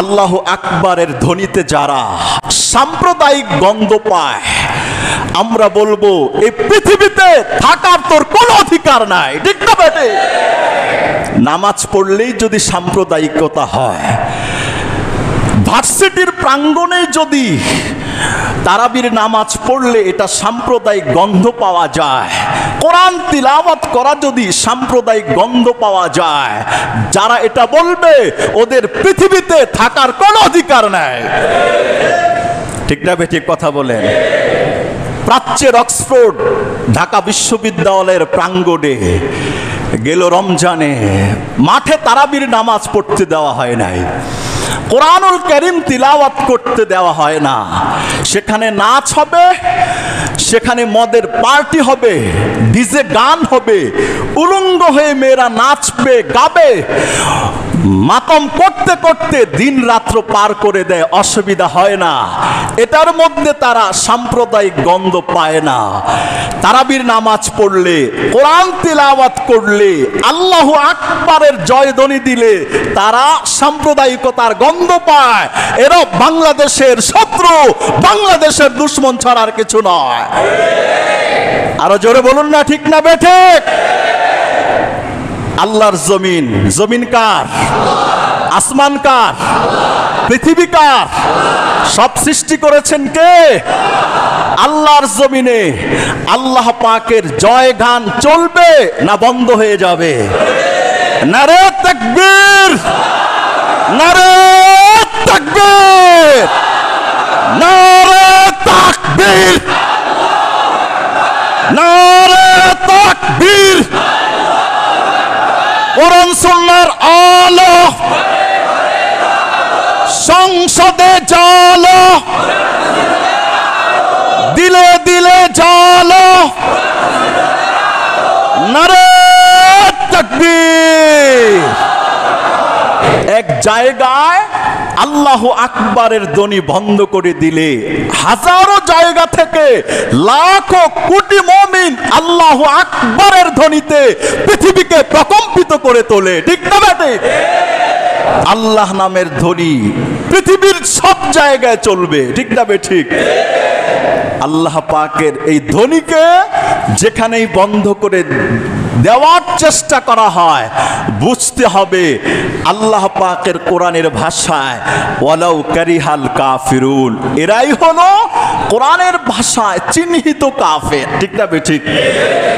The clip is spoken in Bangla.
আল্লাহু আকবারের ধ্বনিতে যারা সাম্প্রদায়িক গন্ধ পায়, আমরা বলবো এই পৃথিবীতে থাকার তোর কোনো অধিকার নাই। ঠিক না বেটে? নামাজ পড়লেই যদি সাম্প্রদায়িকতা হয়, ভার্সিটির প্রাঙ্গণে যদি তারাবির নামাজ পড়লে এটা সাম্প্রদায়িক গন্ধ পাওয়া যায়, কোরআন তিলাওয়াত করা যদি সাম্প্রদায়িক গন্ধ পাওয়া যায়, যারা এটা বলবে ওদের পৃথিবীতে থাকার কোনো অধিকার নাই। ঠিক না বেটি? কথা বলেন। প্রাচ্যের অক্সফোর্ড ঢাকা বিশ্ববিদ্যালয়ের প্রাঙ্গণে গেল রমজানে মাঠে তারাবির নামাজ পড়তে দেওয়া হয় নাই, কোরআনুল কারীম তিলাওয়াত করতে দেওয়া হয় না। সেখানে নাচ হবে, সেখানে মদের পার্টি হবে, ডিজে গান হবে, উলঙ্গ হয়ে মেয়েরা নাচবে, গাবে, মাতম করতে করতে দিন রাত্র পার করে দেয়, অসুবিধা হয় না। এটার মধ্যে তারা সাম্প্রদায়িক গন্ধ পায় না। তারাবির নামাজ পড়লে, কোরআন তিলাওয়াত করলে, আল্লাহু আকবারের জয়ধ্বনি দিলে তারা সাম্প্রদায়িকতার গন্ধ পায়। এরা বাংলাদেশের শত্রু, বাংলাদেশের দুশ্মন ছাড়ার কিছু নয়। আরো জোরে বলুন না ঠিক না বেঠিক? আল্লাহর জমিন, জমিন কার? আসমান কার? পৃথিবী কার? সব সৃষ্টি করেছেন কে? আল্লাহর জমিনে আল্লাহ পাকের জয় গান চলবে না বন্ধ হয়ে যাবে? নারে তাকবীর, নারে তাকবীর, নারে তাকবীর, নারে তাকবীর। কোরআন সুন্নাহর আলো সংসদে জালো, দিলে দিলে জালো, নারে তাকবীর। এক জায়গায় আল্লাহু আকবারের ধ্বনি বন্ধ করে দিলে হাজারো জায়গা থেকে লাখো কোটি মুমিন আল্লাহু আকবারের ধ্বনিতে পৃথিবীকে প্রকম্পিত করে তোলে। ঠিক না বেটে? আল্লাহ নামের ধ্বনি পৃথিবীর সব জায়গায় চলবে। ঠিক না বেঠিক? আল্লাহ পাকের এই ধ্বনিকে যেখানেই বন্ধ করে দেওয়ার চেষ্টা করা হয়, বুঝতে হবে আল্লাহ পাকের কোরআনের ভাষায় ওয়ালাউ কারিহাল কাফিরুন, এরাই হলো কোরআনের ভাষায় চিহ্নিত কাফের। ঠিক না বেঠিক?